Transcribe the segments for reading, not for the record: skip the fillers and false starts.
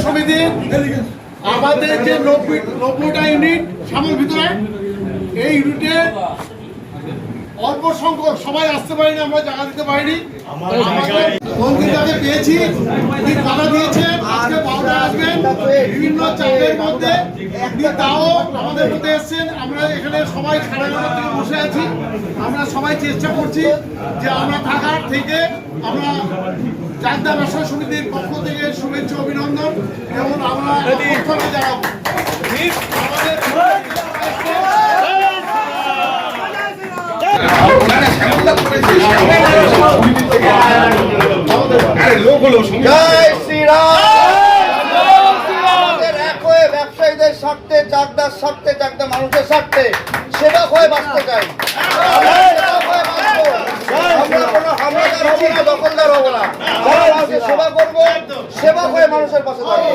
সমিতি আমাদের যে 90টা ইউনিট সামনের ভিতরে, এই ইউনিটে অল্প সংখ্যক সবাই আসতে পারিনি, আমরা জায়গা দিতে পারিনি। পেয়েছি, বাধা দিয়েছে আজকে 12টা আসবেন বিভিন্ন চাপের মধ্যে, তাও আমাদের মধ্যে এসছেন। আমরা এখানে সবাই 9:30 থেকে বসে আছি। আমরা সবাই চেষ্টা করছি যে আমরা থাকার থেকে আমরা চাকদা ব্যবসায়ী সমিতির পক্ষ থেকে শুভেচ্ছা অভিনন্দন এবং আমরা জানাবো। ব্যবসায়ীদের স্বার্থে, চাকদার স্বার্থে, চাকদা মানুষের স্বার্থে সেবক হয়ে বাঁচতে চাই। আমরা কোনো হামলাদার হবো না, দখলদার হবো না। যারা মানুষের সেবা করবো, সেবক হয়ে মানুষের পাশে থাকবো।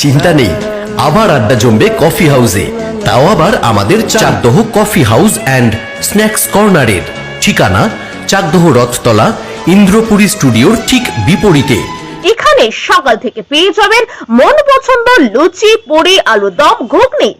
চিন্তা নেই, আবার আড্ডা জমবে কফি হাউসে, তাও আবার আমাদের Chakdaha coffee house and snacks কর্নারের। ঠিকানা চাকদহ রথতলা, ইন্দ্রপুরী স্টুডিওর ঠিক বিপরীতে। এখানে সকাল থেকে পেয়ে যাবেন মন পছন্দ লুচি, পুরি, আলুর দম, ঘুগনি।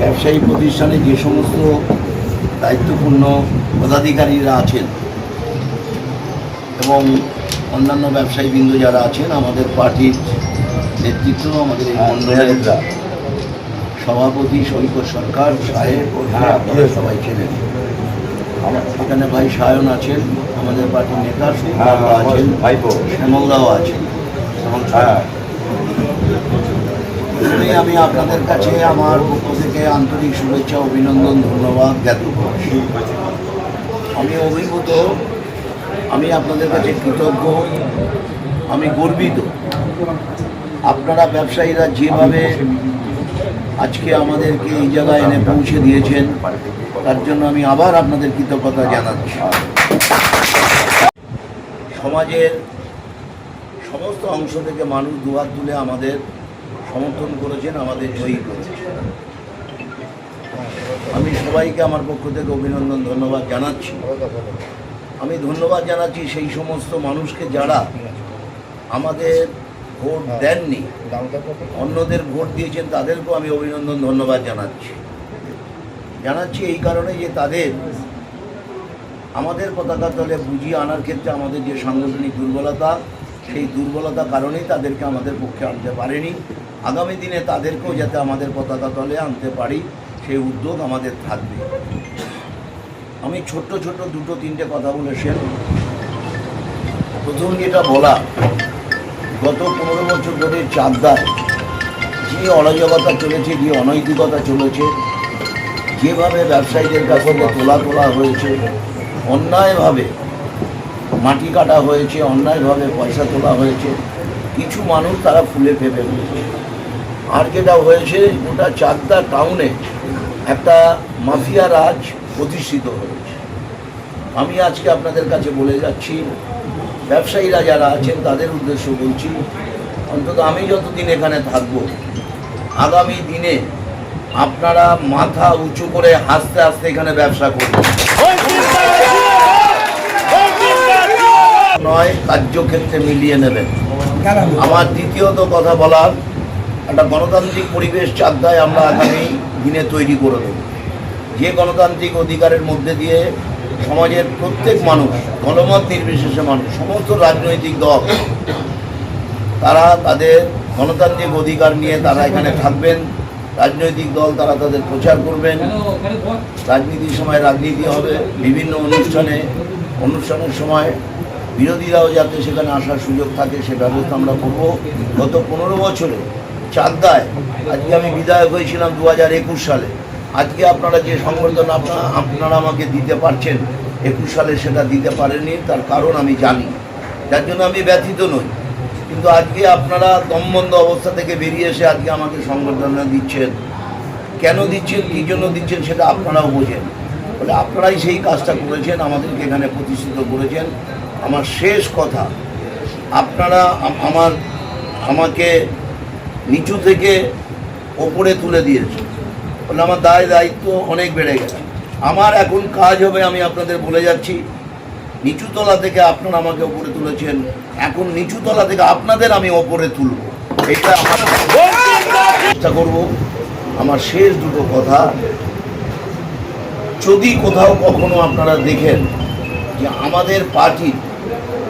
ব্যবসায়ী প্রতিষ্ঠানে যে সমস্ত দায়িত্বপূর্ণ পদাধিকারীরা আছেন এবং অন্যান্য ব্যবসায়ীবৃন্দ যারা আছেন, আমাদের পার্টির নেতৃত্ব, আমাদের এই মণ্ডলের সভাপতি সৈকত সরকার সাহেব, আপনারা সবাই ছিলেন। এখানে ভাই সায়ন আছেন, আমাদের পার্টির নেতা সুন্দরদা আছেন, শ্যামলদাও আছেন। আমি আপনাদের কাছে আমার পক্ষ থেকে আন্তরিক শুভেচ্ছা, অভিনন্দন, ধন্যবাদ জ্ঞাপন করছি। আমি অভিভূত, আমি আপনাদের কাছে কৃতজ্ঞ, আমি গর্বিত। আপনারা ব্যবসায়ীরা যেভাবে আজকে আমাদেরকে এই জায়গায় এনে পৌঁছে দিয়েছেন, তার জন্য আমি আবার আপনাদের কৃতজ্ঞতা জানাচ্ছি। সমাজের সমস্ত অংশ থেকে মানুষ দুহাত তুলে আমাদের সমর্থন করেছেন, আমাদের জয়ী করেছেন। আমি সবাইকে আমার পক্ষ থেকে অভিনন্দন, ধন্যবাদ জানাচ্ছি। আমি ধন্যবাদ জানাচ্ছি সেই সমস্ত মানুষকে যারা আমাদের ভোট দেননি, অন্যদের ভোট দিয়েছেন, তাদেরকেও আমি অভিনন্দন, ধন্যবাদ জানাচ্ছি এই কারণে যে তাদের আমাদের পতাকা তলে বুঝিয়ে আনার ক্ষেত্রে আমাদের যে সাংগঠনিক দুর্বলতা, সেই দুর্বলতা কারণেই তাদেরকে আমাদের পক্ষে আনতে পারেনি। আগামী দিনে তাদেরকেও যাতে আমাদের পতাকা তলে আনতে পারি, সেই উদ্যোগ আমাদের থাকবে। আমি ছোট্ট দুটো তিনটে কথা বলেছেন। প্রথম যেটা বলা, গত 15 বছর ধরে চাকদায় যে অরাজকতা চলেছে, যে অনৈতিকতা চলেছে, যেভাবে ব্যবসায়ীদের কাছে তোলা হয়েছে, অন্যায়ভাবে মাটি কাটা হয়েছে, অন্যায়ভাবে পয়সা তোলা হয়েছে, কিছু মানুষ তারা ফুলে ফেপে হয়েছে। আর যেটা হয়েছে, গোটা চাকদা টাউনে একটা মাফিয়া রাজ প্রতিষ্ঠিত হয়েছে। আমি আজকে আপনাদের কাছে বলে যাচ্ছি, ব্যবসায়ীরা যারা আছেন তাদের উদ্দেশ্য বলছি, অন্তত আমি যতদিন এখানে থাকব, আগামী দিনে আপনারা মাথা উঁচু করে হাসতে হাসতে এখানে ব্যবসা করবেন, নয় কার্যক্ষেত্রে মিলিয়ে নেবেন। আমার দ্বিতীয়ত কথা বলার, একটা গণতান্ত্রিক পরিবেশ চাকদায় আমরা আগামী দিনে তৈরি করে দেব, যে গণতান্ত্রিক অধিকারের মধ্যে দিয়ে সমাজের প্রত্যেক মানুষ, দলমত নির্বিশেষে মানুষ, সমস্ত রাজনৈতিক দল তারা তাদের গণতান্ত্রিক অধিকার নিয়ে তারা এখানে থাকবেন। রাজনৈতিক দল তারা তাদের প্রচার করবেন, রাজনীতির সময় রাজনীতি হবে, বিভিন্ন অনুষ্ঠানের সময় বিরোধীরাও যাতে সেখানে আসার সুযোগ থাকে সে ব্যবস্থা আমরা করব। গত 15 বছরে চাকদায় আজকে আমি বিধায়ক হয়েছিলাম 2021 সালে। আজকে আপনারা যে সংবর্ধনা আপনারা আমাকে দিতে পারছেন 21 সালে সেটা দিতে পারেননি, তার কারণ আমি জানি, যার জন্য আমি ব্যথিত নই। কিন্তু আজকে আপনারা দমবন্ধ অবস্থা থেকে বেরিয়ে এসে আজকে আমাকে সংবর্ধনা দিচ্ছেন। কেন দিচ্ছেন, কী জন্য দিচ্ছেন সেটা আপনারাও বোঝেন। বলে আপনারাই সেই কাজটা করেছেন, আমাদেরকে এখানে প্রতিষ্ঠিত করেছেন। আমার শেষ কথা, আপনারা আমাকে নিচু থেকে ওপরে তুলে দিয়েছেন, বলে আমার দায়িত্ব অনেক বেড়ে গেছে। আমার এখন কাজ হবে, আমি আপনাদের বলে যাচ্ছি, নিচুতলা থেকে আপনারা আমাকে ওপরে তুলেছেন, এখন নিচুতলা থেকে আপনাদের আমি ওপরে তুলব, এটা আমার চেষ্টা করব। আমার শেষ দুটো কথা, যদি কোথাও কখনো আপনারা দেখেন যে আমাদের পার্টির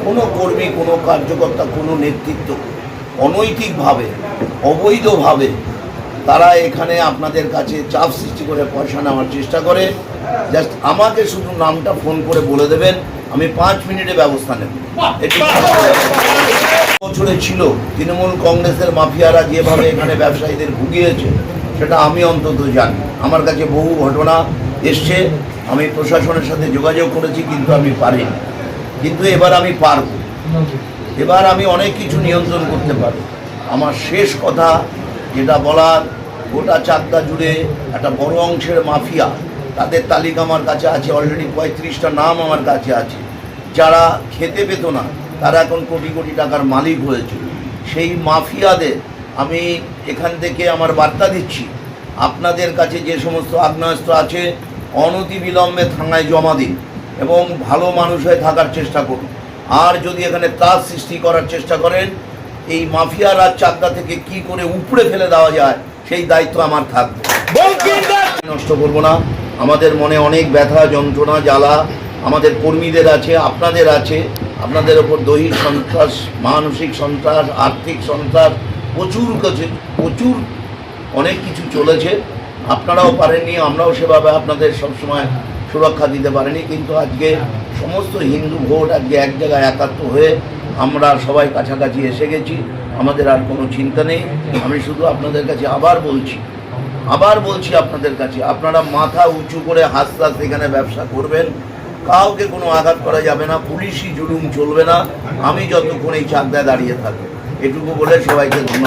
কোনো কর্মী, কোনো কার্যকর্তা, কোনো নেতৃত্ব অনৈতিকভাবে, অবৈধভাবে তারা এখানে আপনাদের কাছে চাপ সৃষ্টি করে পয়সা নেওয়ার চেষ্টা করে, জাস্ট আমাকে শুধু নামটা ফোন করে বলে দেবেন, আমি 5 মিনিটে ব্যবস্থা নেব। বছরে ছিল তৃণমূল কংগ্রেসের মাফিয়ারা যেভাবে এখানে ব্যবসায়ীদের ভুগিয়েছে সেটা আমি অন্তত জানি। আমার কাছে বহু ঘটনা এসছে, আমি প্রশাসনের সাথে যোগাযোগ করেছি, কিন্তু আমি পারিনি। কিন্তু এবার আমি পারব, এবার আমি অনেক কিছু নিয়ন্ত্রণ করতে পারব। আমার শেষ কথা যেটা বলার, গোটা চাকদা জুড়ে একটা বড় অংশের মাফিয়া, তাদের তালিকা আমার কাছে আছে, অলরেডি 35টা নাম আমার কাছে আছে, যারা খেতে পেত না তারা এখন কোটি কোটি টাকার মালিক হয়েছে। সেই মাফিয়াদের আমি এখান থেকে আমার বার্তা দিচ্ছি, আপনাদের কাছে যে সমস্ত আগ্নেয়াস্ত্র আছে অনতিবিলম্বে থানায় জমা দিন এবং ভালো মানুষ হয়ে থাকার চেষ্টা করুন। আর যদি এখানে ত্রাস সৃষ্টি করার চেষ্টা করেন, এই মাফিয়া রাজ চাকদা থেকে কি করে উপড়ে ফেলে দেওয়া যায় সেই দায়িত্ব আমার থাকবে। নষ্ট করব না। আমাদের মনে অনেক ব্যথা, যন্ত্রণা, জ্বালা আমাদের কর্মীদের আছে, আপনাদের আছে। আপনাদের ওপর দৈহিক সন্ত্রাস, মানসিক সন্ত্রাস, আর্থিক সন্ত্রাস, প্রচুর অনেক কিছু চলেছে। আপনারাও পারেননি, আমরাও সেভাবে আপনাদের সবসময় সুরক্ষা দিতে পারিনি। কিন্তু আজকে সমস্ত হিন্দু ভোট আজকে এক জায়গায় একাত্ম হয়ে আমরা সবাই কাছাকাছি এসে গেছি। আমাদের আর কোনো চিন্তা নেই। আমি শুধু আপনাদের কাছে আবার বলছি আপনাদের কাছে, আপনারা মাথা উঁচু করে হাসতে হাসতে এখানে ব্যবসা করবেন। কাউকে কোনো আঘাত করা যাবে না, পুলিশি জুলুম চলবে না, আমি যতক্ষণ এই চাকদায় দাঁড়িয়ে থাকবো। এটুকু বলে সবাইকে ধন্যবাদ।